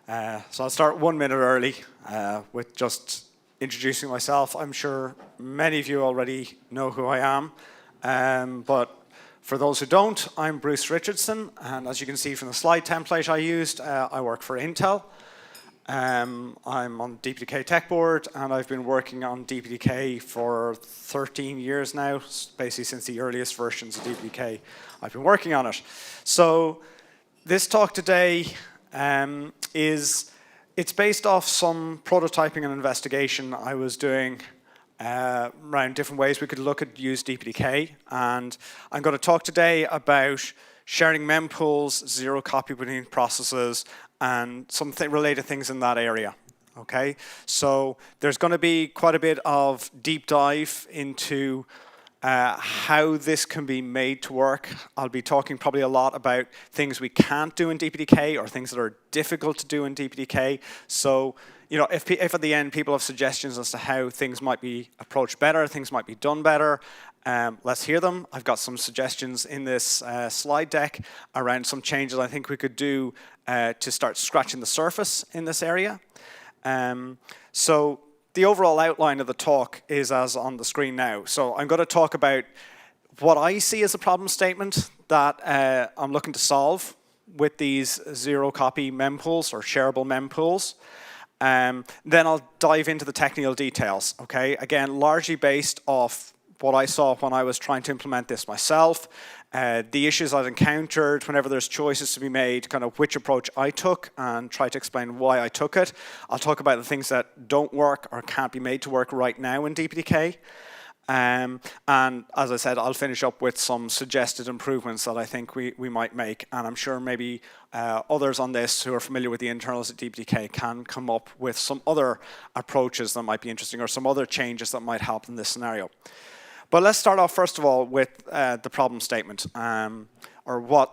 So I'll start 1 minute early with just introducing myself. I'm sure many of you already know who I am, but for those who don't, I'm Bruce Richardson, and as you can see from the slide template I used, I work for Intel. I'm on the DPDK tech board, and I've been working on DPDK for 13 years now, basically since the earliest versions of DPDK. I've been working on it. So this talk today it's based off some prototyping and investigation I was doing around different ways we could look at use DPDK, and I'm going to talk today about sharing mempools, zero copy between processes, and some related things in that area. Okay, so there's going to be quite a bit of deep dive into how this can be made to work. I'll be talking probably a lot about things we can't do in DPDK or things that are difficult to do in DPDK. So, you know, if at the end people have suggestions as to how things might be approached better, things might be done better, let's hear them. I've got some suggestions in this slide deck around some changes I think we could do to start scratching the surface in this area. So the overall outline of the talk is as on the screen now. So I'm going to talk about what I see as a problem statement that I'm looking to solve with these zero copy mempools or shareable mempools. Then I'll dive into the technical details. Okay, again, largely based off what I saw when I was trying to implement this myself, the issues I've encountered whenever there's choices to be made, kind of which approach I took, and try to explain why I took it. I'll talk about the things that don't work or can't be made to work right now in DPDK. And as I said, I'll finish up with some suggested improvements that I think we might make, and I'm sure maybe others on this who are familiar with the internals at DPDK can come up with some other approaches that might be interesting or some other changes that might help in this scenario. But let's start off first of all with the problem statement, or what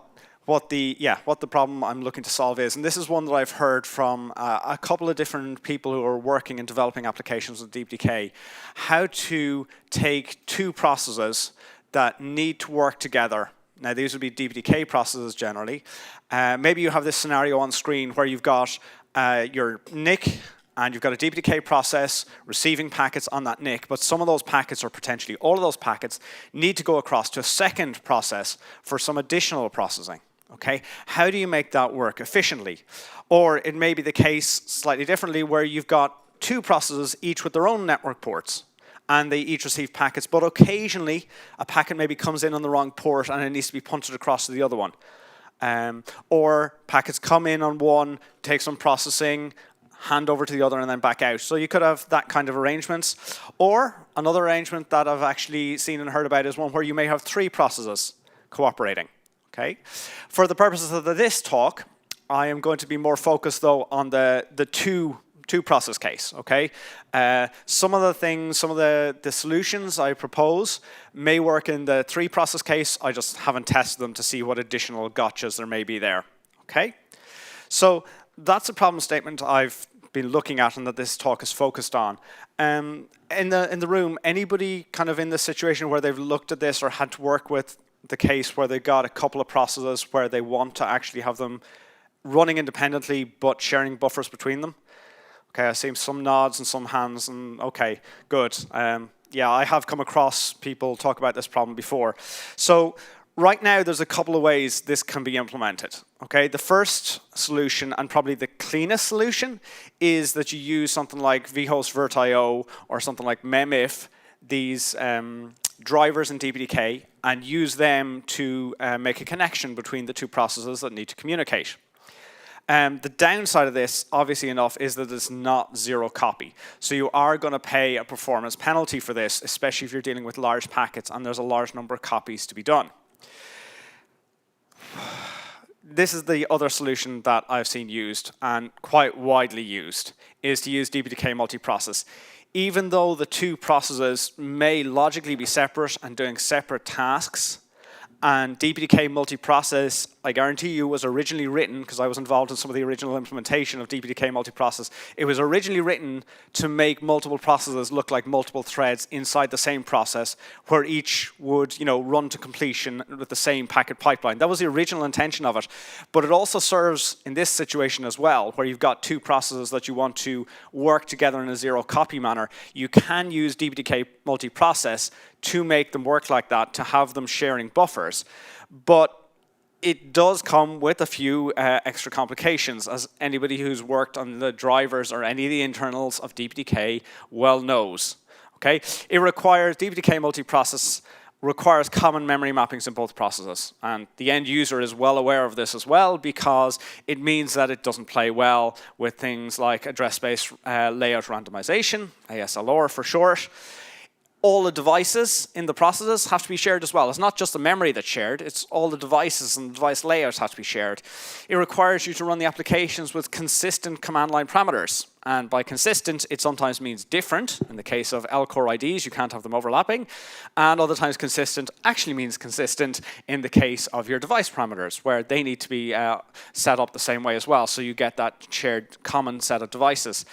the problem I'm looking to solve is. And this is one that I've heard from a couple of different people who are working and developing applications with DPDK, how to take two processes that need to work together. Now these would be DPDK processes generally. Maybe you have this scenario on screen where you've got your NIC, and you've got a DPDK process receiving packets on that NIC, but some of those packets, or potentially all of those packets, need to go across to a second process for some additional processing. Okay, how do you make that work efficiently? Or it may be the case slightly differently where you've got two processes, each with their own network ports, and they each receive packets, but occasionally a packet maybe comes in on the wrong port and it needs to be punted across to the other one. Or packets come in on one, take some processing, hand over to the other, and then back out. So you could have that kind of arrangements. Or another arrangement that I've actually seen and heard about is one where you may have three processes cooperating. Okay. For the purposes of this talk, I am going to be more focused though on the two process case. Okay. Some of the things, some of the solutions I propose may work in the three process case. I just haven't tested them to see what additional gotchas there may be there. Okay. So that's a problem statement I've been looking at and that this talk is focused on. In the room, anybody kind of in this situation where they've looked at this or had to work with the case where they got a couple of processes where they want to actually have them running independently but sharing buffers between them? Okay, I see some nods and some hands, and okay, good. Yeah, I have come across people talk about this problem before. So right now, there's a couple of ways this can be implemented. Okay, the first solution, and probably the cleanest solution, is that you use something like vhost virtio or something like memif, these drivers in DPDK, and use them to make a connection between the two processes that need to communicate. The downside of this, obviously enough, is that it's not zero copy. So you are going to pay a performance penalty for this, especially if you're dealing with large packets and there's a large number of copies to be done. This is the other solution that I've seen used, and quite widely used, is to use DPDK multiprocess. Even though the two processes may logically be separate and doing separate tasks, And DPDK multiprocess, I guarantee you, was originally written, because I was involved in some of the original implementation of DPDK multiprocess, it was originally written to make multiple processes look like multiple threads inside the same process, where each would, run to completion with the same packet pipeline. That was the original intention of it. But it also serves in this situation as well, where you've got two processes that you want to work together in a zero copy manner. You can use DPDK multiprocess to make them work like that, to have them sharing buffers. But it does come with a few extra complications, as anybody who's worked on the drivers or any of the internals of DPDK well knows. Okay? It requires, DPDK multiprocess requires common memory mappings in both processes. And the end user is well aware of this as well, because it means that it doesn't play well with things like address space layout randomization, ASLR for short. All the devices in the processes have to be shared as well. It's not just the memory that's shared, it's all the devices and device layouts have to be shared. It requires you to run the applications with consistent command line parameters. And by consistent, it sometimes means different. In the case of L-core IDs, you can't have them overlapping. And other times consistent actually means consistent in the case of your device parameters, where they need to be set up the same way as well, so you get that shared common set of devices.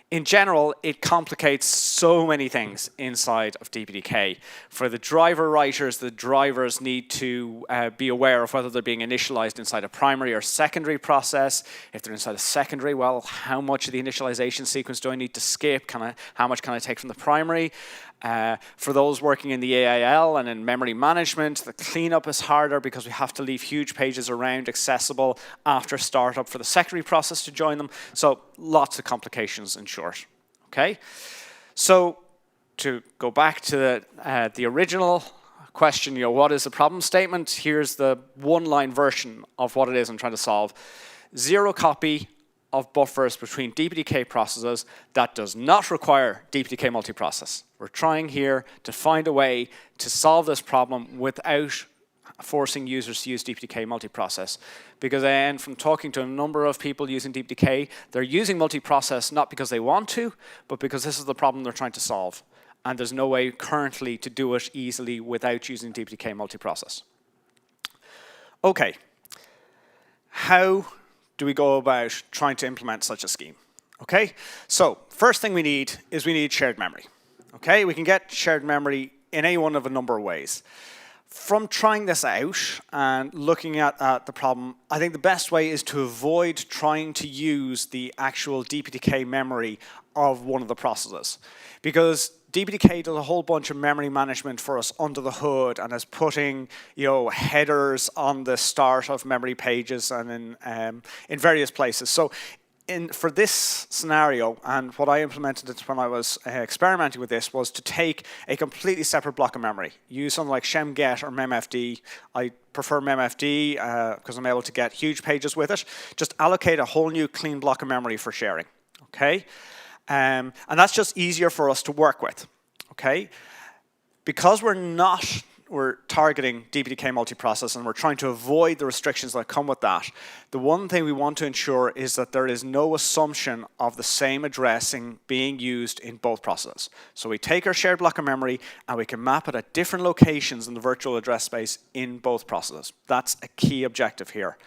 In general, it complicates so many things inside of DPDK. For the driver writers, the drivers need to be aware of whether they're being initialized inside a primary or secondary process. If they're inside a secondary, well, how much of the initialization sequence do I need to skip? How much can I take from the primary? For those working in the AIL and in memory management, the cleanup is harder because we have to leave huge pages around accessible after startup for the secondary process to join them. So lots of complications in short. Okay, so to go back to the original question, what is the problem statement? Here's the one-line version of what it is I'm trying to solve. Zero copy of buffers between DPDK processes that does not require DPDK multiprocess. We're trying here to find a way to solve this problem without forcing users to use DPDK multiprocess. Because then, from talking to a number of people using DPDK, they're using multiprocess not because they want to, but because this is the problem they're trying to solve. And there's no way currently to do it easily without using DPDK multiprocess. Okay, how do we go about trying to implement such a scheme? Okay, so first thing we need is shared memory. Okay, we can get shared memory in any one of a number of ways. From trying this out and looking at the problem, I think the best way is to avoid trying to use the actual DPDK memory of one of the processes. Because DPDK does a whole bunch of memory management for us under the hood and is putting headers on the start of memory pages and in various places. So for this scenario, and what I implemented when I was experimenting with this, was to take a completely separate block of memory. Use something like shemget or memfd. I prefer memfd because I'm able to get huge pages with it. Just allocate a whole new clean block of memory for sharing. Okay, and that's just easier for us to work with. Okay, because we're targeting DPDK multiprocess and we're trying to avoid the restrictions that come with that, the one thing we want to ensure is that there is no assumption of the same addressing being used in both processes. So we take our shared block of memory and we can map it at different locations in the virtual address space in both processes. That's a key objective here.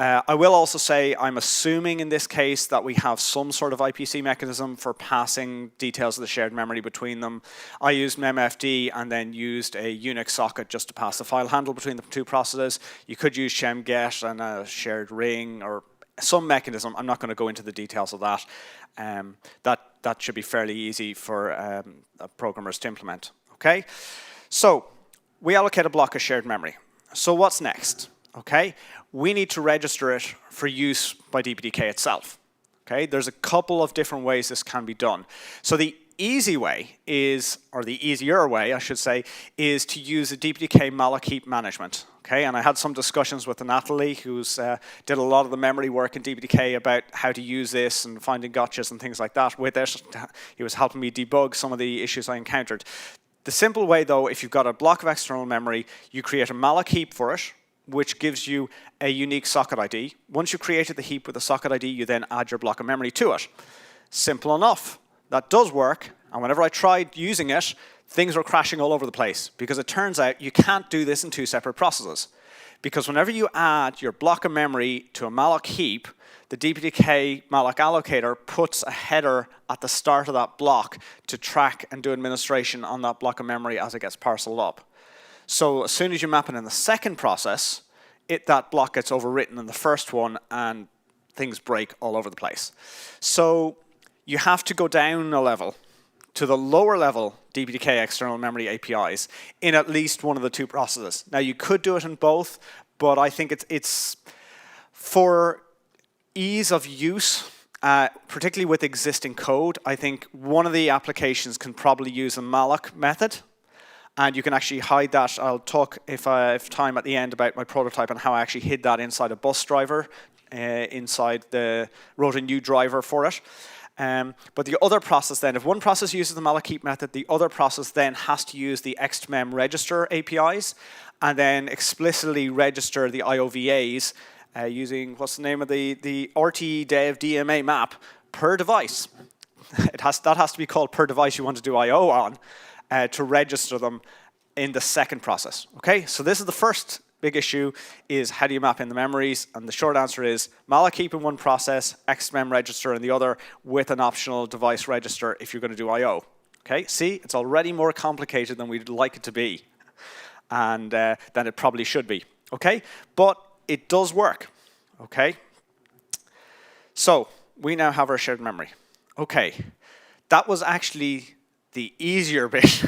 I will also say I'm assuming in this case that we have some sort of IPC mechanism for passing details of the shared memory between them. I used memfd and then used a Unix socket just to pass the file handle between the two processes. You could use shemget and a shared ring or some mechanism. I'm not going to go into the details of that. That should be fairly easy for programmers to implement. Okay, so we allocate a block of shared memory. So what's next? Okay, we need to register it for use by DPDK itself. Okay, there's a couple of different ways this can be done. So the easy way is, or the easier way, I should say, is to use a DPDK malloc heap management. Okay, and I had some discussions with Natalie, who's did a lot of the memory work in DPDK about how to use this and finding gotchas and things like that with it. He was helping me debug some of the issues I encountered. The simple way, though, if you've got a block of external memory, you create a malloc heap for it, which gives you a unique socket ID. Once you've created the heap with the socket ID, you then add your block of memory to it. Simple enough. That does work, and whenever I tried using it, things were crashing all over the place because it turns out you can't do this in two separate processes. Because whenever you add your block of memory to a malloc heap, the DPDK malloc allocator puts a header at the start of that block to track and do administration on that block of memory as it gets parceled up. So as soon as you map it in the second process, that block gets overwritten in the first one and things break all over the place. So you have to go down a level to the lower level DPDK external memory APIs in at least one of the two processes. Now you could do it in both, but I think it's for ease of use, particularly with existing code, I think one of the applications can probably use a malloc method, and you can actually hide that. I'll talk, if I have time at the end, about my prototype and how I actually hid that inside a bus driver, wrote a new driver for it. But the other process then, if one process uses the malloc heap method, the other process then has to use the extmem register APIs and then explicitly register the IOVAs using, what's the name of the RT-dev DMA map per device. That has to be called per device you want to do I/O on to register them in the second process. Okay, so this is the first big issue, is how do you map in the memories? And the short answer is malloc heap in one process, extmem register in the other, with an optional device register if you're going to do I/O. Okay, see, it's already more complicated than we'd like it to be, and than it probably should be. Okay, but it does work. Okay, so we now have our shared memory. Okay, that was actually the easier bit,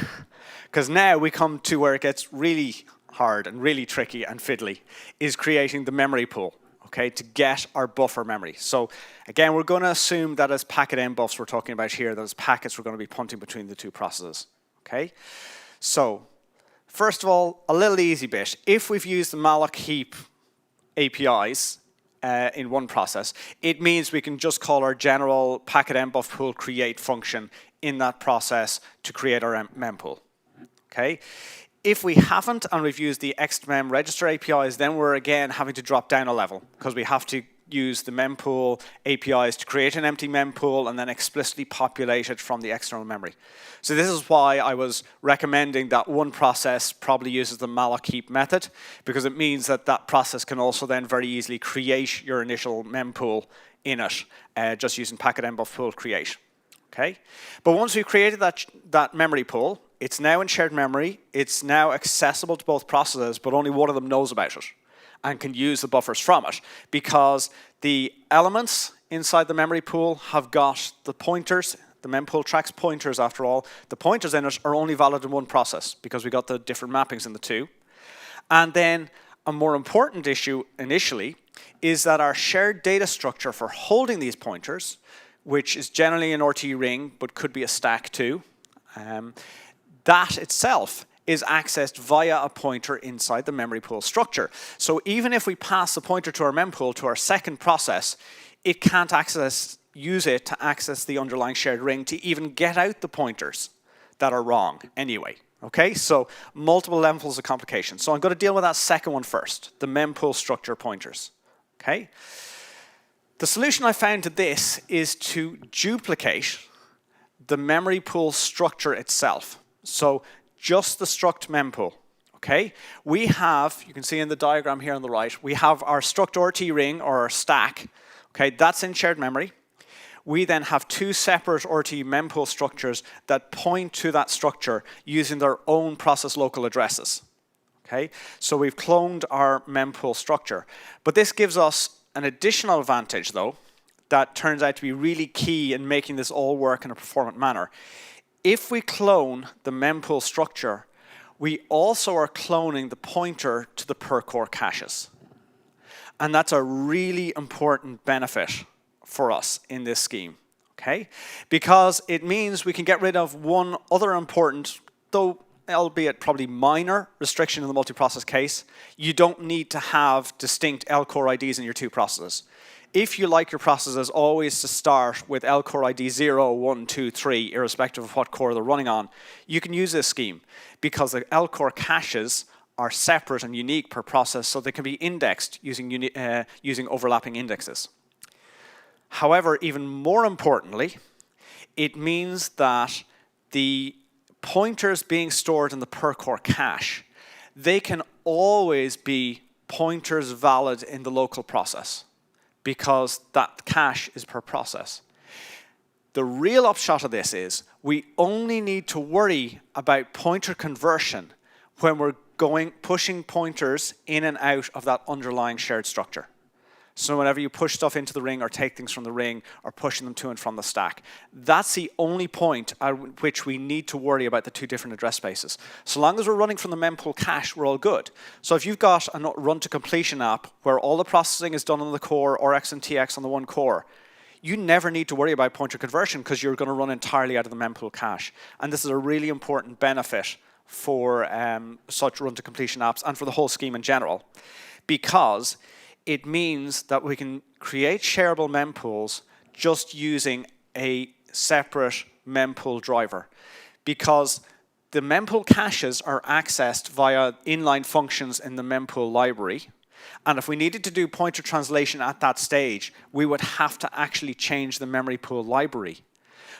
because now we come to where it gets really hard and really tricky and fiddly, is creating the memory pool, okay, to get our buffer memory. So again, we're going to assume that as packet mbuffs we're talking about here, that as packets we're going to be punting between the two processes, okay? So first of all, a little easy bit. If we've used the malloc heap APIs in one process, it means we can just call our general packet mbuff pool create function in that process to create our mempool, okay? If we haven't and we've used the extmem register APIs, then we're again having to drop down a level because we have to use the mempool APIs to create an empty mempool and then explicitly populate it from the external memory. So this is why I was recommending that one process probably uses the malloc heap method, because it means that that process can also then very easily create your initial mempool in it, just using packet mbuff pool create. Okay, but once we've created that memory pool, it's now in shared memory, it's now accessible to both processes, but only one of them knows about it and can use the buffers from it, because the elements inside the memory pool have got the pointers. The mempool tracks pointers after all. The pointers in it are only valid in one process because we got the different mappings in the two. And then a more important issue initially is that our shared data structure for holding these pointers, which is generally an RT ring, but could be a stack too, that itself is accessed via a pointer inside the memory pool structure. So even if we pass the pointer to our mempool, to our second process, it can't use it to access the underlying shared ring to even get out the pointers that are wrong anyway. Okay, so multiple levels of complication. So I'm going to deal with that second one first, the mempool structure pointers. Okay. The solution I found to this is to duplicate the memory pool structure itself. So just the struct mempool, okay? We have, you can see in the diagram here on the right, we have our struct RT ring or our stack, okay? That's in shared memory. We then have two separate RT mempool structures that point to that structure using their own process local addresses, okay? So we've cloned our mempool structure. But this gives us an additional advantage, though, that turns out to be really key in making this all work in a performant manner. If we clone the mempool structure, we also are cloning the pointer to the per core caches. And that's a really important benefit for us in this scheme, okay? Because it means we can get rid of one other important, though albeit probably minor, restriction in the multiprocess case. You don't need to have distinct L-core IDs in your two processes. If you like your processes always to start with L-core ID 0, 1, 2, 3, irrespective of what core they're running on, you can use this scheme because the L-core caches are separate and unique per process, so they can be indexed using overlapping indexes. However, even more importantly, it means that the pointers being stored in the per core cache, they can always be pointers valid in the local process because that cache is per process. The real upshot of this is we only need to worry about pointer conversion when we're pushing pointers in and out of that underlying shared structure. So whenever you push stuff into the ring or take things from the ring or pushing them to and from the stack, that's the only point at which we need to worry about the two different address spaces. So long as we're running from the mempool cache, we're all good. So if you've got a run to completion app where all the processing is done on the core or X and TX on the one core, you never need to worry about pointer conversion because you're going to run entirely out of the mempool cache. And this is a really important benefit for such run to completion apps and for the whole scheme in general, because it means that we can create shareable mempools just using a separate mempool driver, because the mempool caches are accessed via inline functions in the mempool library. And if we needed to do pointer translation at that stage, we would have to actually change the memory pool library.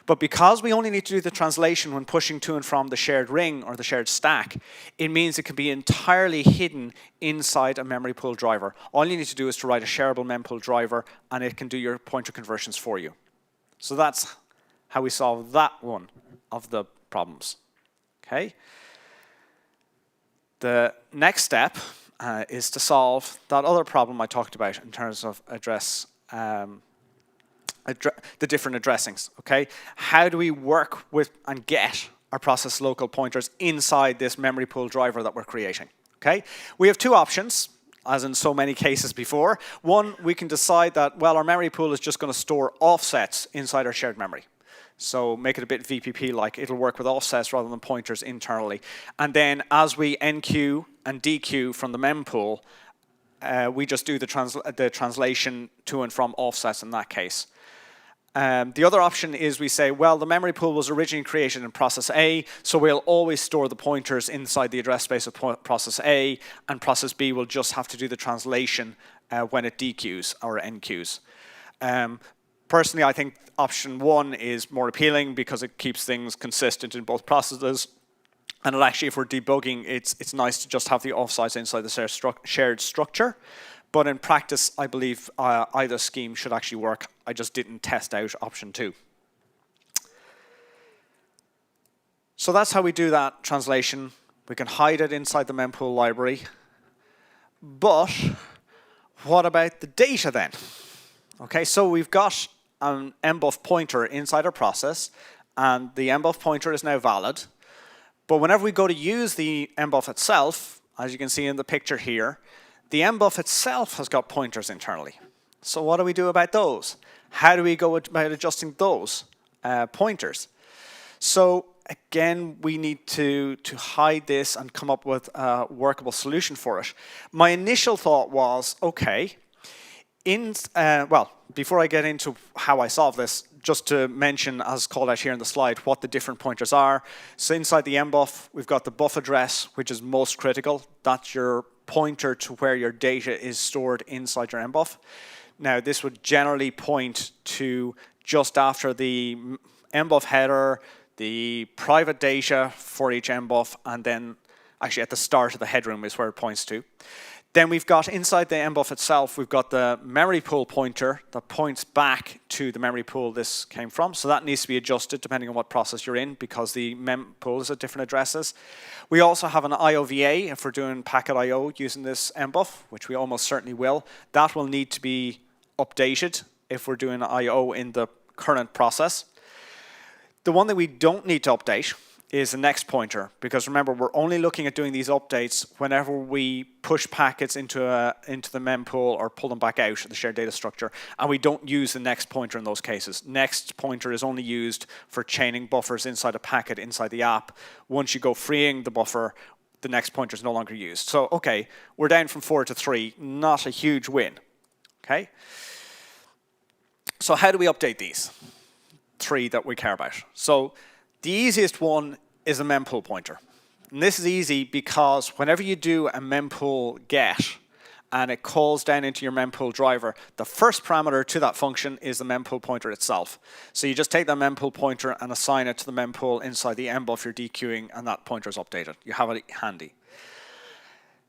But because we only need to do the translation when pushing to and from the shared ring or the shared stack, it means it can be entirely hidden inside a memory pool driver. All you need to do is to write a shareable mempool driver, and it can do your pointer conversions for you. So that's how we solve that one of the problems. Okay. The next step is to solve that other problem I talked about in terms of the different addressings, okay? How do we work with and get our process local pointers inside this memory pool driver that we're creating, okay? We have two options, as in so many cases before. One, we can decide that, well, our memory pool is just going to store offsets inside our shared memory. So make it a bit VPP-like. It'll work with offsets rather than pointers internally. And then as we NQ and DQ from the mempool, we just do the translation to and from offsets in that case. The other option is we say, well, the memory pool was originally created in process A, so we'll always store the pointers inside the address space of process A, and process B will just have to do the translation when it DQs or NQs. Personally, I think option one is more appealing because it keeps things consistent in both processes. And actually, if we're debugging, it's nice to just have the offsets inside the shared structure. But in practice, I believe either scheme should actually work. I just didn't test out option two. So that's how we do that translation. We can hide it inside the mempool library. But what about the data then? Okay, so we've got an mbuff pointer inside our process, and the mbuff pointer is now valid. But whenever we go to use the mbuff itself, as you can see in the picture here, the mbuff itself has got pointers internally. So what do we do about those? How do we go about adjusting those pointers? So again, we need to hide this and come up with a workable solution for it. My initial thought was, okay, well, before I get into how I solve this, just to mention, as called out here in the slide, what the different pointers are. So inside the mbuff, we've got the buff address, which is most critical. That's your pointer to where your data is stored inside your mbuff. Now, this would generally point to just after the mbuff header, the private data for each mbuff, and then actually at the start of the headroom is where it points to. Then we've got inside the mbuff itself, we've got the memory pool pointer that points back to the memory pool this came from. So that needs to be adjusted depending on what process you're in, because the mempool is at different addresses. We also have an IOVA if we're doing packet IO using this mbuff, which we almost certainly will. That will need to be updated if we're doing IO in the current process. The one that we don't need to update is the next pointer, because remember, we're only looking at doing these updates whenever we push packets into the mempool or pull them back out of the shared data structure, and we don't use the next pointer in those cases. Next pointer is only used for chaining buffers inside a packet inside the app. Once you go freeing the buffer, the next pointer is no longer used. So, okay, we're down from 4 to 3, not a huge win. Okay. So how do we update these 3 that we care about? So the easiest one is a mempool pointer. And this is easy because whenever you do a mempool get and it calls down into your mempool driver. The first parameter to that function is the mempool pointer itself. So you just take that mempool pointer and assign it to the mempool inside the mbuff you're dequeuing, and that pointer is updated. You have it handy.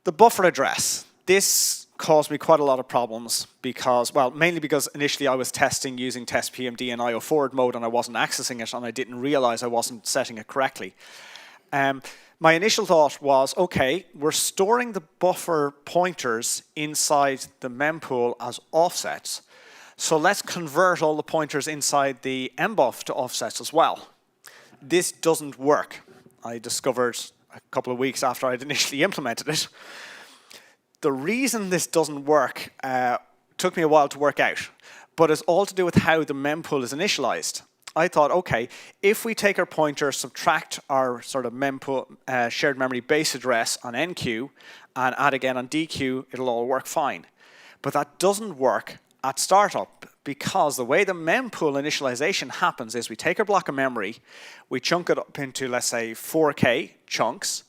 The buffer address. This caused me quite a lot of problems because, well, mainly because initially I was testing using test PMD in IO forward mode and I wasn't accessing it, and I didn't realize I wasn't setting it correctly. My initial thought was, okay, we're storing the buffer pointers inside the mempool as offsets, so let's convert all the pointers inside the mbuff to offsets as well. This doesn't work. I discovered a couple of weeks after I'd initially implemented it. The reason this doesn't work took me a while to work out, but it's all to do with how the mempool is initialized. I thought, okay, if we take our pointer, subtract our sort of mempool shared memory base address on NQ, and add again on DQ, it'll all work fine. But that doesn't work at startup, because the way the mempool initialization happens is we take our block of memory, we chunk it up into, let's say, 4K chunks.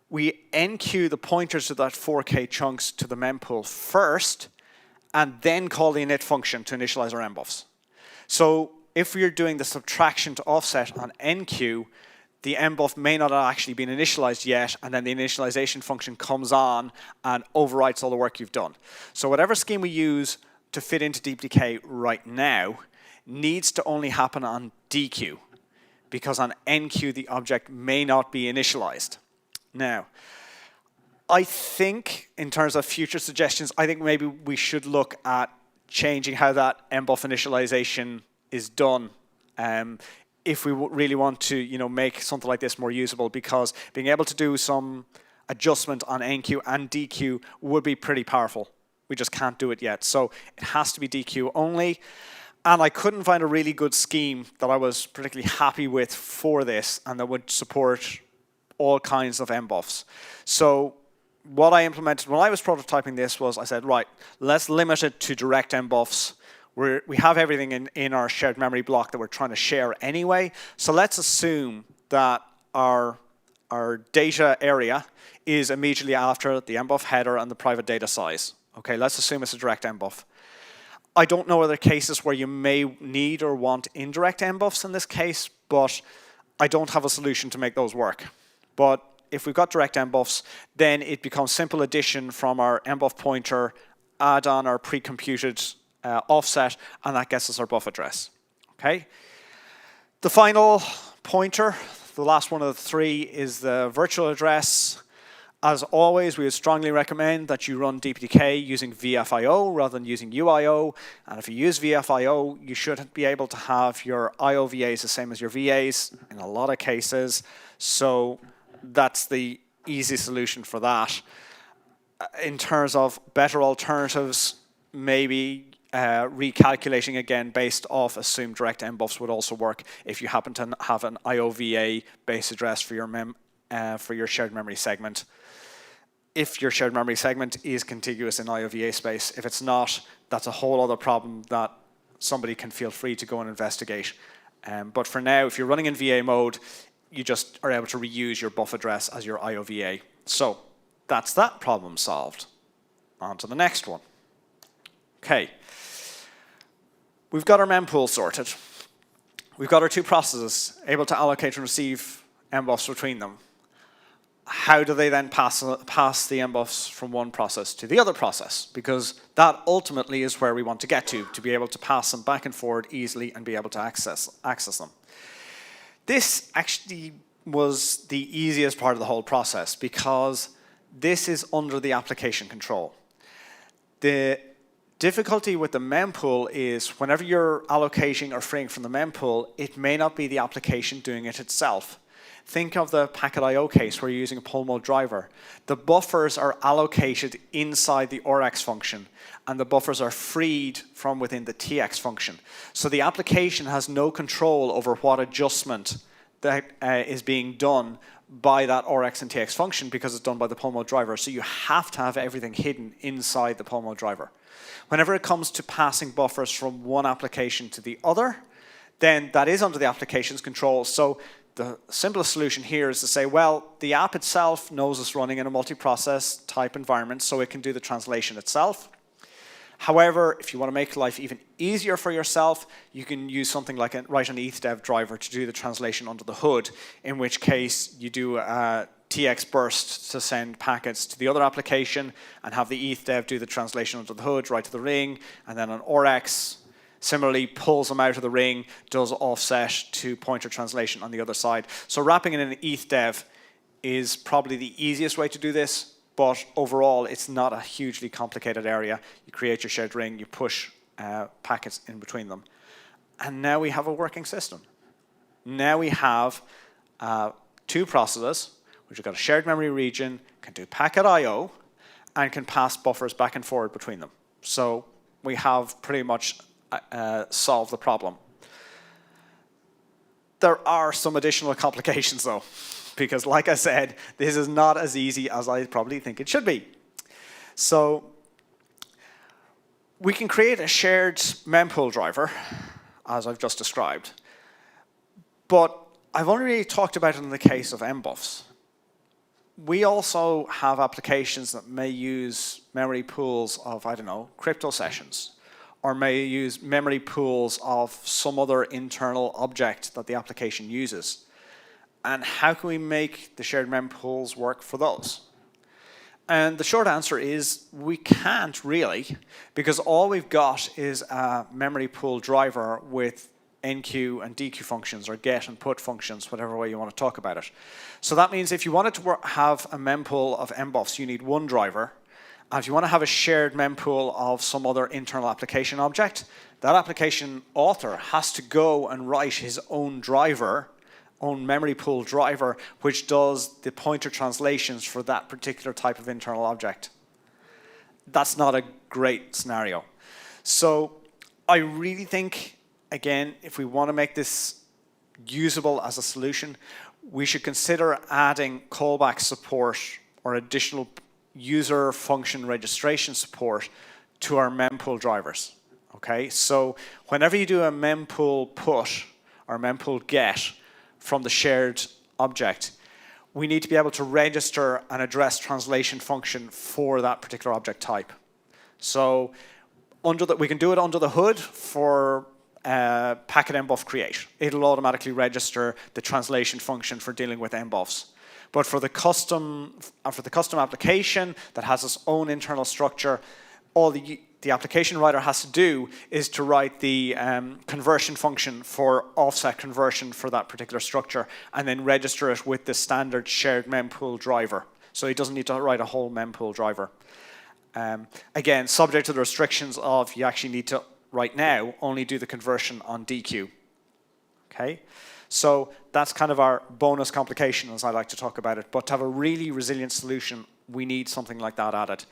We NQ the pointers to that 4K chunks to the mempool first, and then call the init function to initialize our mbuffs. So if we're doing the subtraction to offset on NQ, the mbuff may not have actually been initialized yet, and then the initialization function comes on and overwrites all the work you've done. So whatever scheme we use to fit into DPDK right now needs to only happen on DQ, because on NQ the object may not be initialized. Now, I think in terms of future suggestions, I think maybe we should look at changing how that mbuff initialization is done if we really want to make something like this more usable, because being able to do some adjustment on NQ and DQ would be pretty powerful. We just can't do it yet. So it has to be DQ only. And I couldn't find a really good scheme that I was particularly happy with for this and that would support all kinds of mbuffs. So what I implemented when I was prototyping this was I said, right, let's limit it to direct mbuffs. We have everything in our shared memory block that we're trying to share anyway. So let's assume that our data area is immediately after the mbuff header and the private data size. Okay, let's assume it's a direct mbuff. I don't know other cases where you may need or want indirect mbuffs in this case, but I don't have a solution to make those work. But if we've got direct mbuffs, then it becomes simple addition from our mbuff pointer, add on our pre-computed offset, and that gets us our buff address. Okay. The final pointer, the last one of the three, is the virtual address. As always, we would strongly recommend that you run DPDK using VFIO rather than using UIO. And if you use VFIO, you should be able to have your IOVAs the same as your VAs in a lot of cases. So that's the easy solution for that. In terms of better alternatives, maybe recalculating again based off assumed direct mbuffs would also work if you happen to have an IOVA base address for your shared memory segment. If your shared memory segment is contiguous in IOVA space. If it's not, that's a whole other problem that somebody can feel free to go and investigate. But for now, if you're running in VA mode, you just are able to reuse your buff address as your IOVA. So that's that problem solved. On to the next one. Okay. We've got our mempool sorted. We've got our two processes able to allocate and receive mbuffs between them. How do they then pass the mbuffs from one process to the other process? Because that ultimately is where we want to get to be able to pass them back and forward easily and be able to access them. This actually was the easiest part of the whole process because this is under the application control. The difficulty with the mempool is whenever you're allocating or freeing from the mempool, it may not be the application doing it itself. Think of the packet IO case where you're using a pull mode driver. The buffers are allocated inside the RX function, and the buffers are freed from within the TX function. So the application has no control over what adjustment that is being done by that RX and TX function because it's done by the pull mode driver. So you have to have everything hidden inside the pull mode driver. Whenever it comes to passing buffers from one application to the other, then that is under the application's control. So the simplest solution here is to say, well, the app itself knows it's running in a multi-process type environment, so it can do the translation itself. However, if you want to make life even easier for yourself, you can use something like write an ethdev driver to do the translation under the hood, in which case you do a TX burst to send packets to the other application and have the ethdev do the translation under the hood, right to the ring, and then an RX similarly pulls them out of the ring, does offset to pointer translation on the other side. So wrapping in an ethdev is probably the easiest way to do this, but overall it's not a hugely complicated area. You create your shared ring, you push packets in between them. And now we have a working system. Now we have two processes, which have got a shared memory region, can do packet I/O, and can pass buffers back and forward between them. So we have pretty much solved the problem. There are some additional complications though, because like I said, this is not as easy as I probably think it should be. So we can create a shared mempool driver, as I've just described, but I've only really talked about it in the case of mbuffs. We also have applications that may use memory pools of, I don't know, crypto sessions, or may use memory pools of some other internal object that the application uses. And how can we make the shared mempools work for those? And the short answer is we can't really, because all we've got is a memory pool driver with enqueue and dequeue functions, or get and put functions, whatever way you want to talk about it. So that means if you wanted to have a mempool of mbuffs, you need one driver. And if you want to have a shared mempool of some other internal application object, that application author has to go and write his own driver, own memory pool driver, which does the pointer translations for that particular type of internal object. That's not a great scenario. So I really think, again, if we want to make this usable as a solution, we should consider adding callback support or additional user function registration support to our mempool drivers. Okay, so whenever you do a mempool put or mempool get from the shared object, we need to be able to register an address translation function for that particular object type. So we can do it under the hood for packet mbuff create. It'll automatically register the translation function for dealing with mbuffs. But for the custom application that has its own internal structure, all the application writer has to do is to write the conversion function for offset conversion for that particular structure, and then register it with the standard shared mempool driver. So he doesn't need to write a whole mempool driver. Again, subject to the restrictions of you actually need to, right now, only do the conversion on dequeue. Okay? So that's kind of our bonus complication, as I like to talk about it. But to have a really resilient solution, we need something like that added.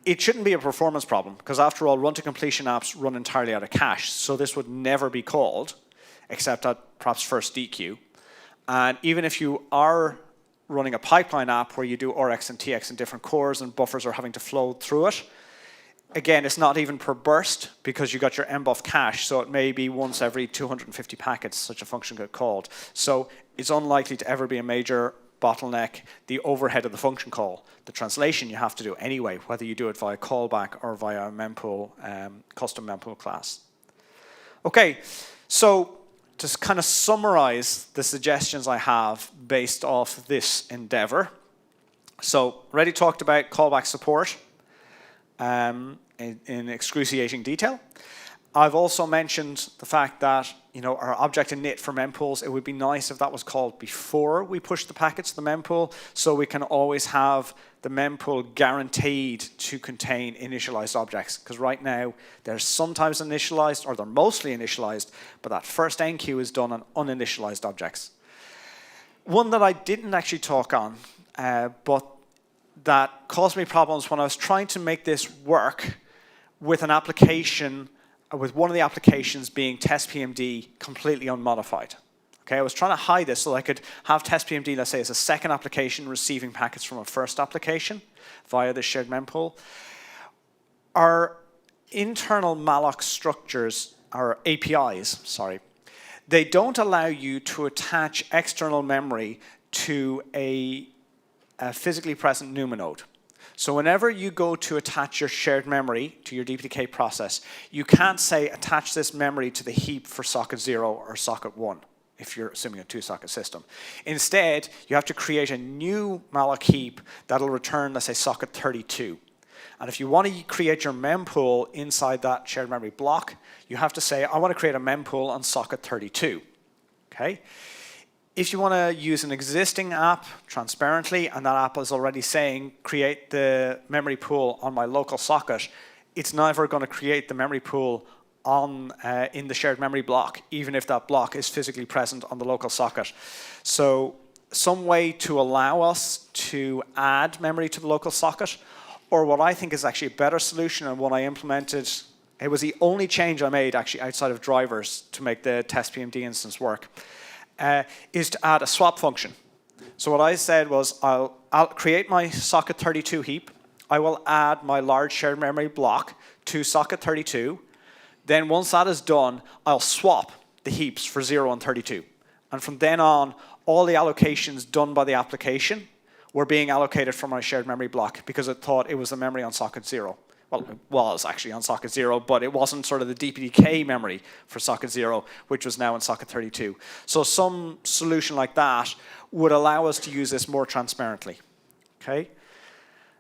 It shouldn't be a performance problem, because after all, run-to-completion apps run entirely out of cache. So this would never be called, except at perhaps first dequeue. And even if you are running a pipeline app where you do RX and TX in different cores and buffers are having to flow through it, again, it's not even per burst because you got your mbuff cache, so it may be once every 250 packets such a function got called. So it's unlikely to ever be a major bottleneck. The overhead of the function call, the translation you have to do anyway, whether you do it via callback or via a mempool, custom mempool class. Okay, so to kind of summarize the suggestions I have based off this endeavor. So already talked about callback support in excruciating detail. I've also mentioned the fact that, you know, our object init for mempools, it would be nice if that was called before we push the packets to the mempool, so we can always have the mempool guaranteed to contain initialized objects. Because right now, they're sometimes initialized, or they're mostly initialized, but that first enqueue is done on uninitialized objects. One that I didn't actually talk on, but that caused me problems when I was trying to make this work with an application, with one of the applications being testpmd completely unmodified. Okay, I was trying to hide this so I could have testpmd, let's say, as a second application receiving packets from a first application via the shared mempool. Our internal malloc structures, our APIs, sorry, They don't allow you to attach external memory to a physically present NUMA node. So whenever you go to attach your shared memory to your DPDK process, you can't say attach this memory to the heap for socket 0 or socket 1, if you're assuming a 2-socket system. Instead, you have to create a new malloc heap that'll return, let's say, socket 32. And if you want to create your mempool inside that shared memory block, you have to say, I want to create a mempool on socket 32. Okay? If you want to use an existing app transparently, and that app is already saying, create the memory pool on my local socket, it's never going to create the memory pool on in the shared memory block, even if that block is physically present on the local socket. So some way to allow us to add memory to the local socket, or what I think is actually a better solution and one I implemented, it was the only change I made actually outside of drivers to make the test PMD instance work, is to add a swap function. So what I said was I'll create my socket 32 heap. I will add my large shared memory block to socket 32. Then once that is done, I'll swap the heaps for 0 and 32. And from then on, all the allocations done by the application were being allocated from my shared memory block because it thought it was the memory on socket 0. Well, it was actually on socket 0, but it wasn't sort of the DPDK memory for socket 0, which was now in socket 32. So some solution like that would allow us to use this more transparently. Okay?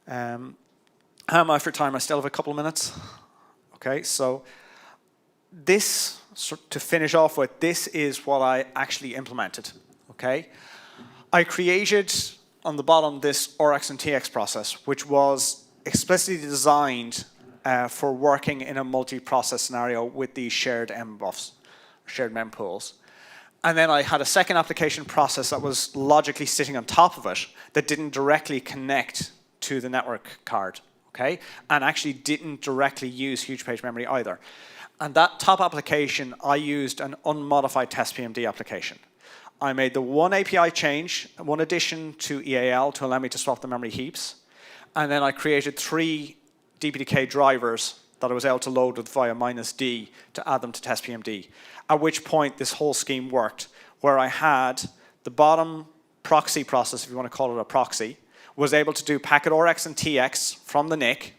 How am I for time? I still have a couple of minutes. Okay, so this, to finish off with, this is what I actually implemented. Okay? I created on the bottom this RX and TX process, which was explicitly designed for working in a multi-process scenario with these shared mbuffs, shared mempools. And then I had a second application process that was logically sitting on top of it that didn't directly connect to the network card, okay? And actually didn't directly use huge page memory either. And that top application, I used an unmodified test PMD application. I made the one API change, one addition to EAL to allow me to swap the memory heaps. And then I created 3 DPDK drivers that I was able to load with via -D to add them to test PMD. At which point this whole scheme worked, where I had the bottom proxy process, if you want to call it a proxy, was able to do packet RX and TX from the NIC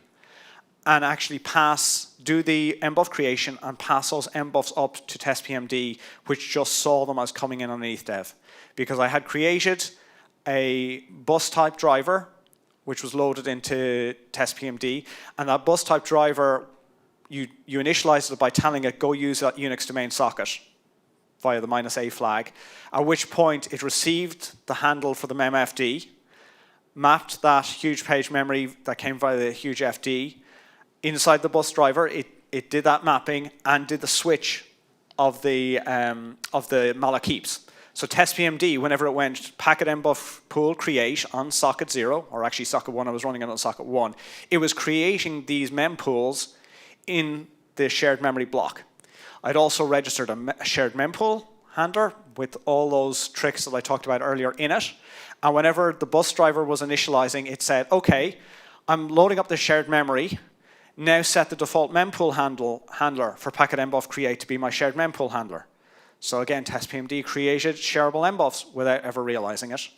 and actually do the mbuff creation and pass those mbuffs up to test PMD, which just saw them as coming in on ETHDEV. Because I had created a bus type driver which was loaded into test PMD, and that bus type driver, you initialized it by telling it go use that Unix domain socket via the -A flag, at which point it received the handle for the memfd, mapped that huge page memory that came via the huge FD inside the bus driver. It did that mapping and did the switch of the malloc heaps. So test PMD, whenever it went packet mbuff pool create on socket 0, or actually socket 1, I was running it on socket 1, it was creating these mempools in the shared memory block. I'd also registered a shared mempool handler with all those tricks that I talked about earlier in it. And whenever the bus driver was initializing, it said, okay, I'm loading up the shared memory. Now set the default mempool handler for packet mbuff create to be my shared mempool handler. So again, test PMD created shareable mbuffs without ever realizing it.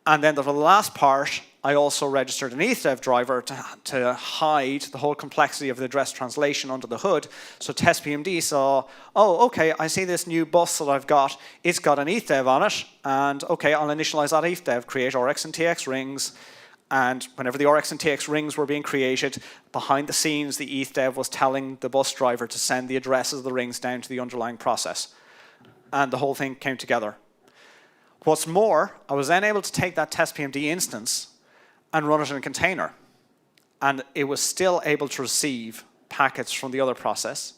And then for the last part, I also registered an ETHDEV driver to hide the whole complexity of the address translation under the hood. So test PMD saw, oh, okay, I see this new bus that I've got. It's got an ETHDEV on it. And okay, I'll initialize that ETHDEV, create RX and TX rings. And whenever the RX and TX rings were being created, behind the scenes, the ETHDEV was telling the bus driver to send the addresses of the rings down to the underlying process. And the whole thing came together. What's more, I was then able to take that test PMD instance and run it in a container. And it was still able to receive packets from the other process.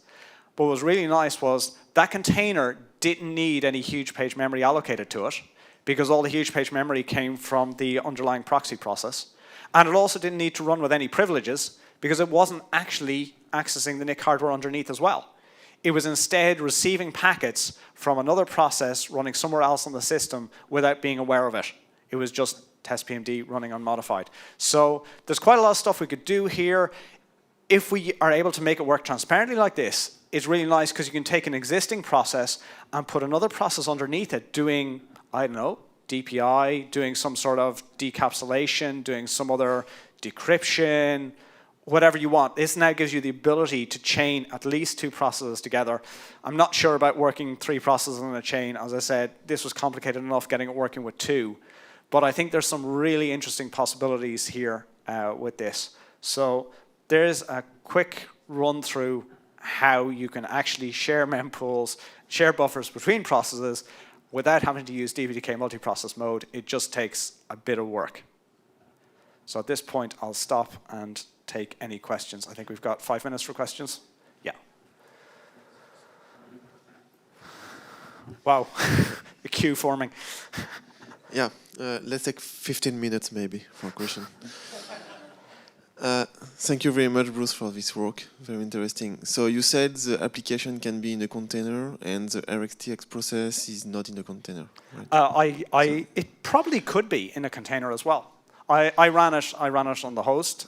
But what was really nice was that container didn't need any huge page memory allocated to it, because all the huge page memory came from the underlying proxy process. And it also didn't need to run with any privileges, because it wasn't actually accessing the NIC hardware underneath as well. It was instead receiving packets from another process running somewhere else on the system without being aware of it. It was just test PMD running unmodified. So there's quite a lot of stuff we could do here. If we are able to make it work transparently like this, is really nice because you can take an existing process and put another process underneath it doing, I don't know, DPI, doing some sort of decapsulation, doing some other decryption, whatever you want. This now gives you the ability to chain at least 2 processes together. I'm not sure about working 3 processes in a chain. As I said, this was complicated enough getting it working with 2. But I think there's some really interesting possibilities here with this. So there's a quick run through how you can actually share mempools, share buffers between processes without having to use DPDK multiprocess mode. It just takes a bit of work. So at this point, I'll stop and take any questions. I think we've got 5 minutes for questions. Yeah. Wow, the queue forming. Yeah, let's take 15 minutes maybe for a question. Thank you very much, Bruce, for this work. Very interesting. So you said the application can be in a container and the RxTX process is not in a container, right? It probably could be in a container as well. I ran it on the host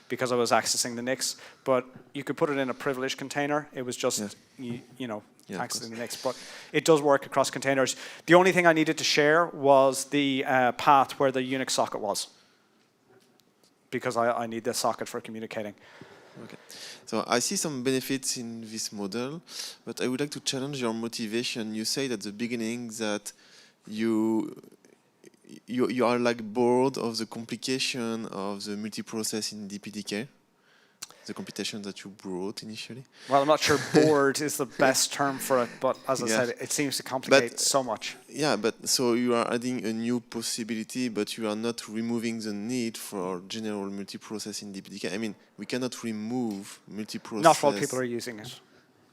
because I was accessing the NICs, but you could put it in a privileged container. It was just, you know, accessing the NICs, but it does work across containers. The only thing I needed to share was the path where the Unix socket was, because I need the socket for communicating. Okay. So I see some benefits in this model, but I would like to challenge your motivation. You said at the beginning that you are like bored of the complication of the multiprocess in DPDK, the computation that you brought initially. Well, I'm not sure bored is the best term for it, but as I said, it seems to complicate so much. Yeah, but so you are adding a new possibility, but you are not removing the need for general multiprocess in DPDK. I mean, we cannot remove multiprocess. Not while people are using it.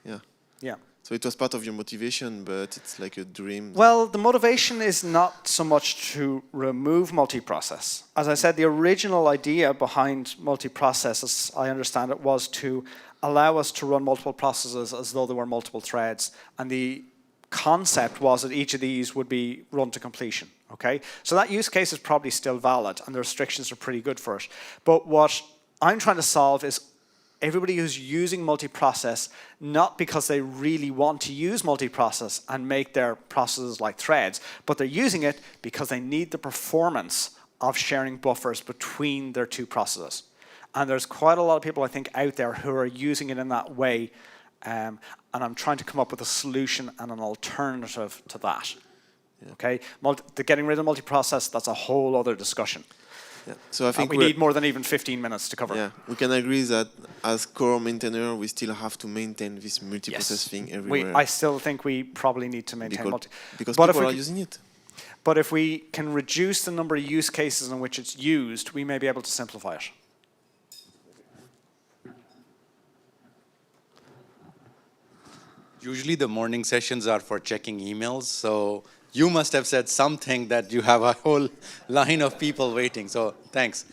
Yeah. Yeah. So it was part of your motivation, but it's like a dream. Well, the motivation is not so much to remove multiprocess. As I said, the original idea behind multiprocess, as I understand it, was to allow us to run multiple processes as though there were multiple threads. And the concept was that each of these would be run to completion. Okay? So that use case is probably still valid, and the restrictions are pretty good for it. But what I'm trying to solve is everybody who's using multiprocess, not because they really want to use multiprocess and make their processes like threads, but they're using it because they need the performance of sharing buffers between their 2 processes. And there's quite a lot of people, I think, out there who are using it in that way, and I'm trying to come up with a solution and an alternative to that. Yeah. Okay? Getting rid of multiprocess, that's a whole other discussion. Yeah. So I think we need more than even 15 minutes to cover. Yeah, we can agree that as core maintainer, we still have to maintain this multiprocess thing everywhere. I still think we probably need to maintain because people are using it. But if we can reduce the number of use cases in which it's used, we may be able to simplify it. Usually the morning sessions are for checking emails, so you must have said something that you have a whole line of people waiting, so thanks.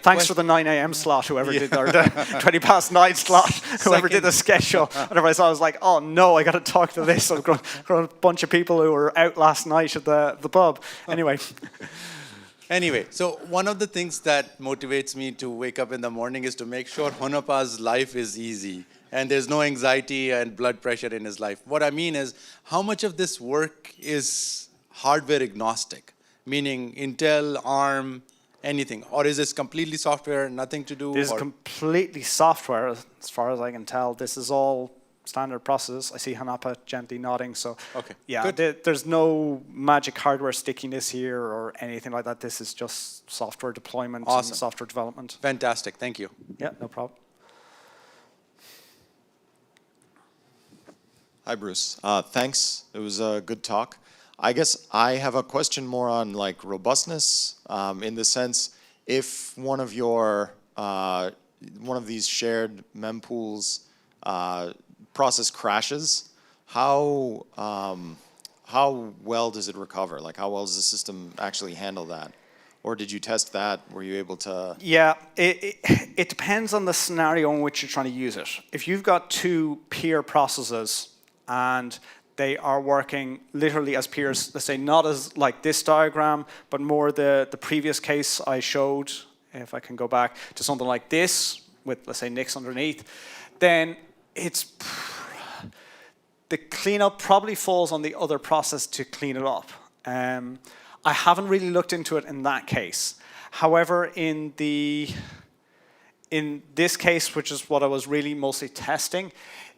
Thanks for the 9 a.m. slot, whoever did our 20 past 9 slot, whoever did the schedule. Otherwise, I was like, oh no, I got to talk to this. I've got a bunch of people who were out last night at the pub. Anyway. Anyway, so one of the things that motivates me to wake up in the morning is to make sure Honopa's life is easy and there's no anxiety and blood pressure in his life. What I mean is, how much of this work is hardware agnostic, meaning Intel, ARM, anything? Or is this completely software, nothing to do? This is completely software, as far as I can tell. This is all standard processes. I see Hanapa gently nodding, so okay. Yeah, there's no magic hardware stickiness here or anything like that. This is just software deployment and software development. Fantastic, thank you. Yeah, no problem. Hi, Bruce. Thanks. It was a good talk. I guess I have a question more on like robustness, in the sense if one of these shared mempools process crashes, how well does it recover? Like how well does the system actually handle that? Or did you test that? Were you able to? Yeah, it depends on the scenario in which you're trying to use it. If you've got 2 peer processes and they are working literally as peers, let's say not as like this diagram, but more the previous case I showed, if I can go back to something like this with, let's say, NICs underneath, then the cleanup probably falls on the other process to clean it up. I haven't really looked into it in that case. However, in this case, which is what I was really mostly testing,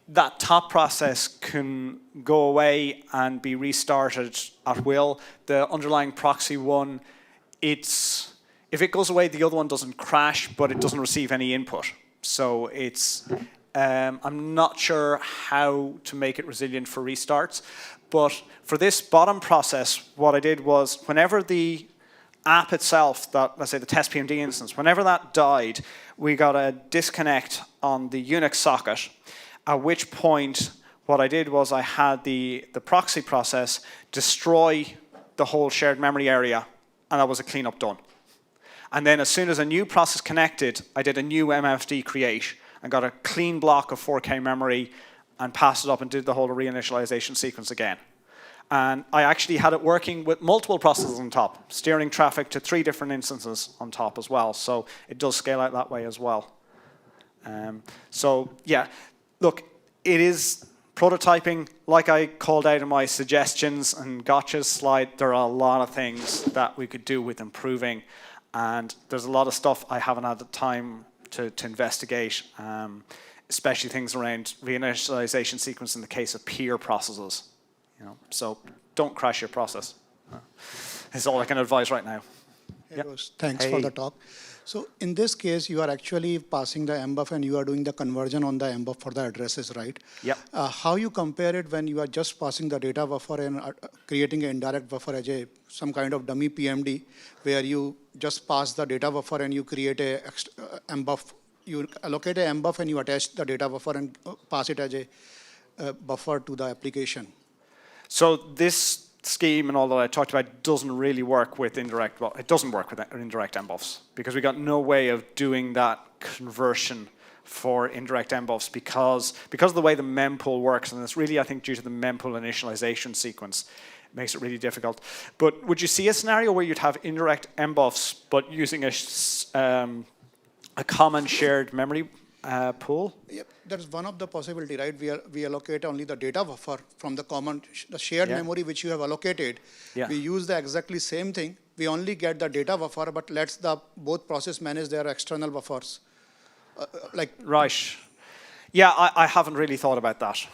that top process can go away and be restarted at will. The underlying proxy one, if it goes away, the other one doesn't crash, but it doesn't receive any input. So I'm not sure how to make it resilient for restarts. But for this bottom process, what I did was whenever the app itself, let's say the test PMD instance, whenever that died, we got a disconnect on the Unix socket, at which point what I did was I had the proxy process destroy the whole shared memory area, and that was a cleanup done. And then as soon as a new process connected, I did a new MFD create and got a clean block of 4K memory and passed it up and did the whole reinitialization sequence again. And I actually had it working with multiple processes on top, steering traffic to 3 different instances on top as well. So it does scale out that way as well. So yeah, look, it is prototyping. Like I called out in my suggestions and gotchas slide, there are a lot of things that we could do with improving. And there's a lot of stuff I haven't had the time to investigate, especially things around reinitialization sequence in the case of peer processes. So don't crash your process. That's all I can advise right now. Hey, Rose, thanks for the talk. So in this case, you are actually passing the MBUF and you are doing the conversion on the MBUF for the addresses, right? Yep. How you compare it when you are just passing the data buffer and creating an indirect buffer as some kind of dummy PMD, where you just pass the data buffer and you create a MBUF, you allocate a MBUF and you attach the data buffer and pass it as a buffer to the application. So this scheme and all that I talked about doesn't really work with indirect, well, it doesn't work with indirect MBUFs because we got no way of doing that conversion for indirect MBUFs because of the way the mempool works, and it's really, I think, due to the mempool initialization sequence, it makes it really difficult. But would you see a scenario where you'd have indirect MBUFs but using a common shared memory pool? Yep, that's one of the possibility, right? We allocate only the data buffer from the common, the shared memory which you have allocated. Yeah. We use the exactly same thing. We only get the data buffer, but lets the both process manage their external buffers. Right. Yeah, I haven't really thought about that.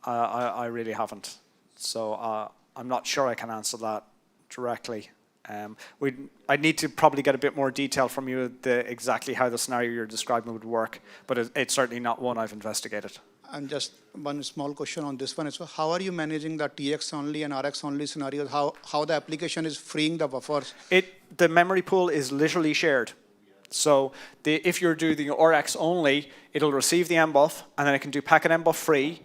I really haven't. So I'm not sure I can answer that directly. I'd need to probably get a bit more detail from you exactly how the scenario you're describing would work, but it's certainly not one I've investigated. And just one small question on this one is, how are you managing the TX only and RX only scenarios? How the application is freeing the buffers? The memory pool is literally shared. So if you're doing the RX only, it'll receive the MBUF, and then it can do packet MBUF free.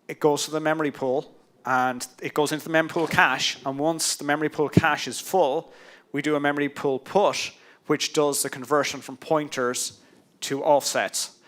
It goes to the memory pool, and it goes into the mempool cache, and once the memory pool cache is full, we do a memory pool put, which does the conversion from pointers to offsets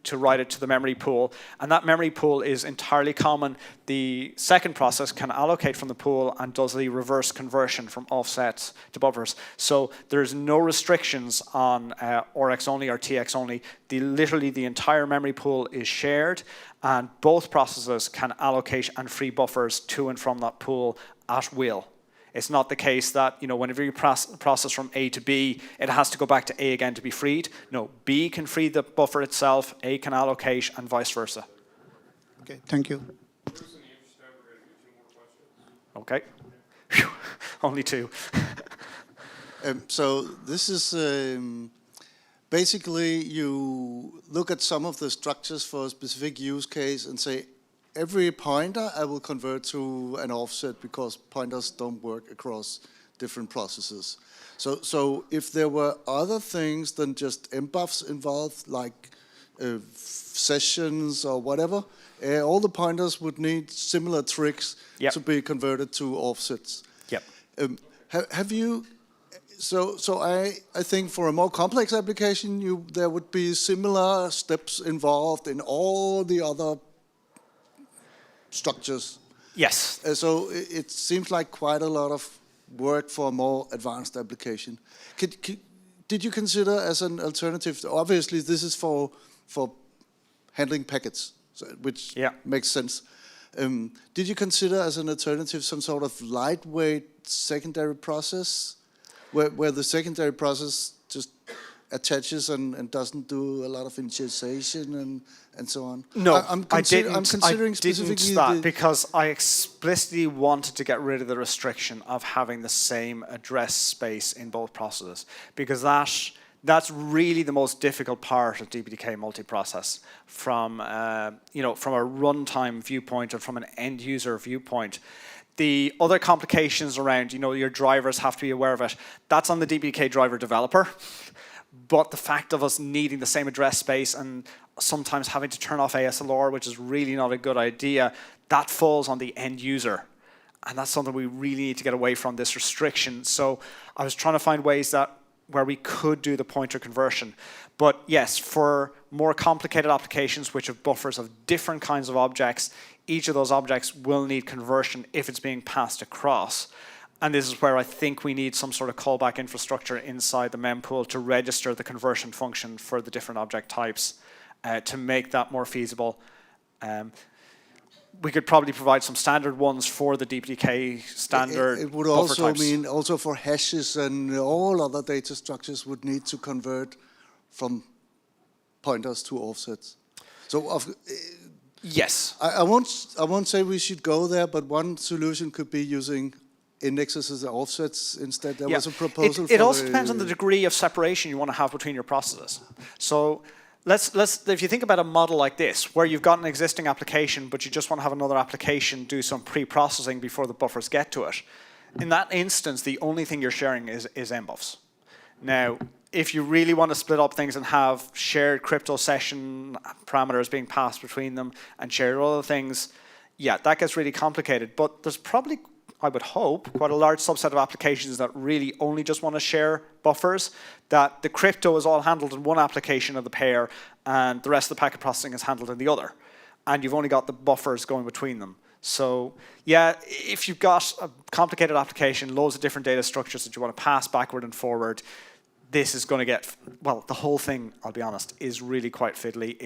to write it to the memory pool. And that memory pool is entirely common. The second process can allocate from the pool and does the reverse conversion from offsets to buffers. So there's no restrictions on RX only or TX only. Literally the entire memory pool is shared, and both processes can allocate and free buffers to and from that pool at will. It's not the case that, whenever you process from A to B, it has to go back to A again to be freed. No, B can free the buffer itself, A can allocate, and vice versa. Okay, thank you. Okay. Whew. Only 2. So this is basically you look at some of the structures for a specific use case and say, every pointer I will convert to an offset because pointers don't work across different processes. So if there were other things than just MBUFs involved, like sessions or whatever, all the pointers would need similar tricks to be converted to offsets. Yep. Have you? So I think for a more complex application, there would be similar steps involved in all the other structures. Yes. So it seems like quite a lot of work for a more advanced application. Did you consider as an alternative? Obviously, this is for handling packets, which Yeah. makes sense. Did you consider as an alternative some sort of lightweight secondary process, where the secondary process just attaches and doesn't do a lot of initialization and so on? No, I'm considering specifically that because I explicitly wanted to get rid of the restriction of having the same address space in both processes, because that's really the most difficult part of DPDK multiprocess from from a runtime viewpoint or from an end user viewpoint. The other complications around, your drivers have to be aware of it. That's on the DPDK driver developer. But the fact of us needing the same address space and sometimes having to turn off ASLR, which is really not a good idea, that falls on the end user. And that's something we really need to get away from, this restriction. So I was trying to find ways where we could do the pointer conversion. But yes, for more complicated applications which have buffers of different kinds of objects, each of those objects will need conversion if it's being passed across. And this is where I think we need some sort of callback infrastructure inside the mempool to register the conversion function for the different object types to make that more feasible. We could probably provide some standard ones for the DPDK standard. It would buffer also types. mean also for hashes and all other data structures would need to convert from pointers to offsets. So Yes. I won't say we should go there, but one solution could be using indexes as offsets instead. There was a proposal. It also depends on the degree of separation you want to have between your processes. So if you think about a model like this, where you've got an existing application, but you just want to have another application do some pre-processing before the buffers get to it. In that instance, the only thing you're sharing is mbuffs. Now, if you really want to split up things and have shared crypto session parameters being passed between them and share other things, yeah, that gets really complicated. But there's probably, I would hope, quite a large subset of applications that really only just want to share buffers, that the crypto is all handled in one application of the pair and the rest of the packet processing is handled in the other. And you've only got the buffers going between them. So yeah, if you've got a complicated application, loads of different data structures that you want to pass backward and forward, this is going to get, well, the whole thing, I'll be honest, is really quite fiddly.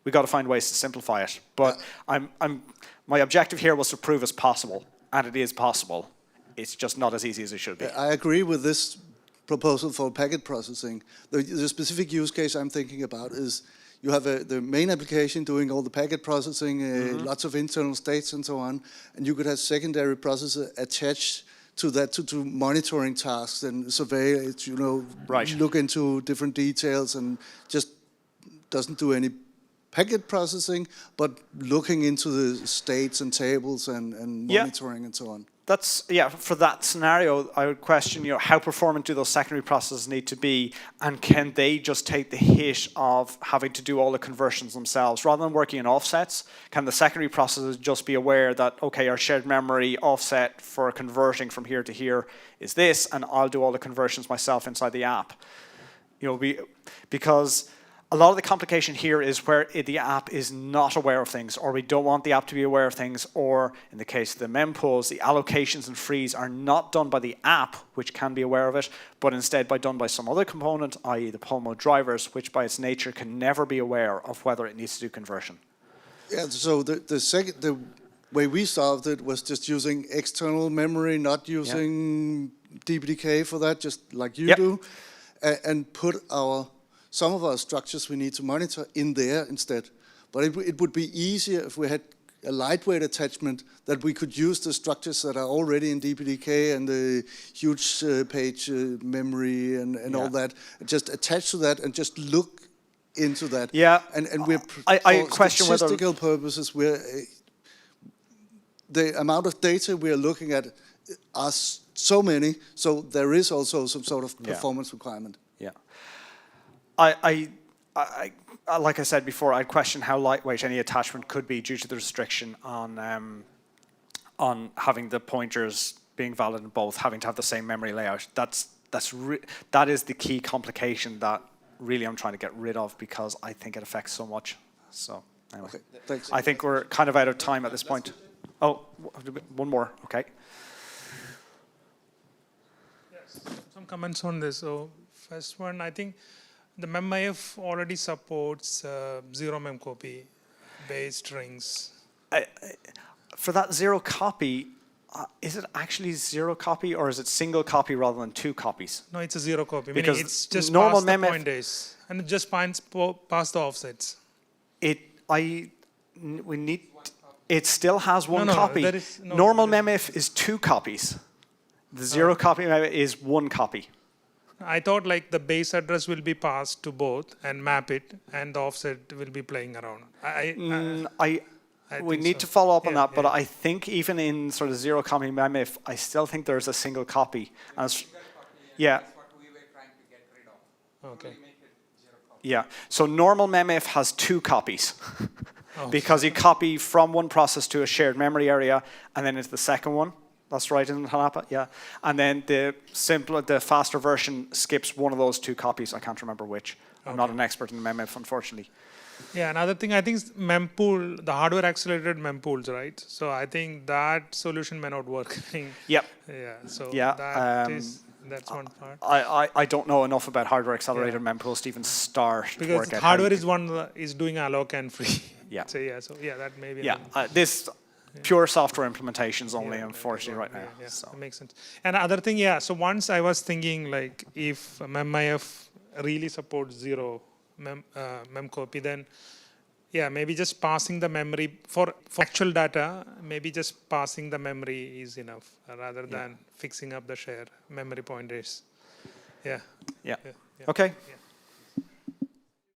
We've got to find ways to simplify it. But my objective here was to prove it's possible. And it is possible. It's just not as easy as it should be. I agree with this proposal for packet processing. The specific use case I'm thinking about is you have the main application doing all the packet processing, lots of internal states and so on, and you could have secondary processor attached to that to do monitoring tasks and survey it, right. Look into different details and just doesn't do any packet processing, but looking into the states and tables and monitoring and so on. For that scenario, I would question, how performant do those secondary processes need to be, and can they just take the hit of having to do all the conversions themselves? Rather than working in offsets, can the secondary processes just be aware that, okay, our shared memory offset for converting from here to here is this, and I'll do all the conversions myself inside the app? Because a lot of the complication here is where the app is not aware of things, or we don't want the app to be aware of things, or in the case of the mempools, the allocations and frees are not done by the app, which can be aware of it, but instead done by some other component, i.e. the Pulmo drivers, which by its nature can never be aware of whether it needs to do conversion. Yeah, so the way we solved it was just using external memory, not using DPDK for that, just like you do, and put some of our structures we need to monitor in there instead. But it would be easier if we had a lightweight attachment that we could use the structures that are already in DPDK and the huge page memory and all that, just attach to that and just look into that. Yeah, and we're I for question statistical purposes, the amount of data we are looking at are so many, so there is also some sort of performance requirement. Yeah. I like I said before, I'd question how lightweight any attachment could be due to the restriction on having the pointers being valid in both, having to have the same memory layout. That is the key complication that really I'm trying to get rid of, because I think it affects so much. So anyway, okay, thanks. I think we're kind of out of time at this point. Oh, one more. Okay. Yes, some comments on this. So first one, I think the memif already supports zero memcopy based strings. For that zero copy, is it actually zero copy or is it single copy rather than two copies? No, it's a zero copy. Because Meaning it's just normal past the memif- pointers and it just past the offsets. It still has one No, copy. there is no- Normal there is- memif is two copies. The zero copy memif is one copy. I thought like the base address will be passed to both and map it, and the offset will be playing around. We think need so. to follow up on Yeah, that, but yeah. I think even in sort of zero copy memif, I still think there's a single copy. Yeah, Okay. yeah. So normal memif has two copies because you copy from one process to a shared memory area and then into the second one. That's right, isn't it, Hanapa? Yeah. And then the faster version skips one of those two copies. I can't remember which. I'm not an expert in memif, unfortunately. Yeah, another thing I think is mempool, the hardware accelerated mempools, right? So I think that solution may not work. Yep. Yeah. So Yeah, that's one part. I don't know enough about hardware accelerated mempools to even start to Because work out how hardware you is one that is doing alloc and free. Yeah. So that may be. Yeah, this pure software implementations only, Yeah, unfortunately, right now. Yeah, So. that makes sense. And other thing, so once I was thinking like if memif really supports zero memcopy, then maybe just passing the memory for actual data, maybe just passing the memory is enough rather than fixing up the share memory pointers. Yeah. Yeah. Yeah. Okay. Yeah.